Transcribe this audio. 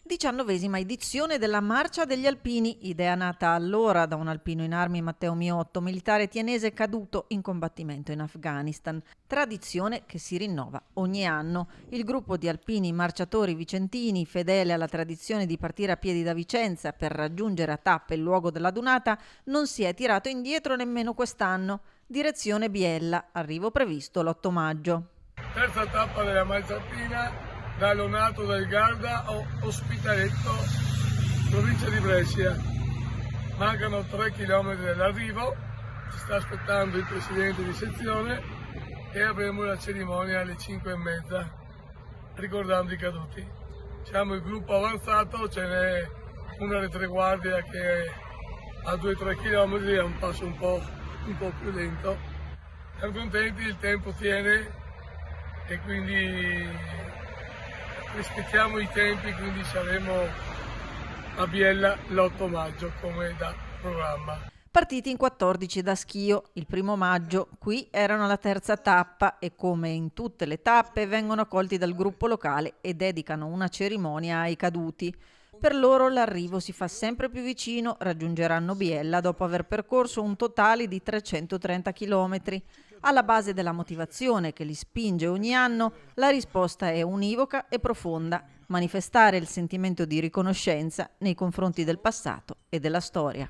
19ª edizione della Marcia degli Alpini, idea nata allora da un alpino in armi, Matteo Miotto, militare tienese caduto in combattimento in Afghanistan. Tradizione che si rinnova ogni anno. Il gruppo di alpini marciatori vicentini, fedele alla tradizione di partire a piedi da Vicenza per raggiungere a tappe il luogo della dunata, non si è tirato indietro nemmeno quest'anno. Direzione Biella, arrivo previsto l'8 maggio. Terza tappa della Marcia Alpina da Lonato del Garda a Ospitaletto, provincia di Brescia. Mancano 3 chilometri dall'arrivo, ci sta aspettando il presidente di sezione e avremo la cerimonia alle 5:30, ricordando i caduti. Siamo il gruppo avanzato, ce n'è una retroguardia che a 2-3 km è un passo un po' più lento. Siamo contenti, il tempo tiene e quindi rispettiamo i tempi, quindi saremo a Biella l'8 maggio come da programma. Partiti in 14 da Schio, il 1° maggio, qui erano alla terza tappa e come in tutte le tappe vengono accolti dal gruppo locale e dedicano una cerimonia ai caduti. Per loro l'arrivo si fa sempre più vicino, raggiungeranno Biella dopo aver percorso un totale di 330 km. Alla base della motivazione che li spinge ogni anno, la risposta è univoca e profonda: manifestare il sentimento di riconoscenza nei confronti del passato e della storia.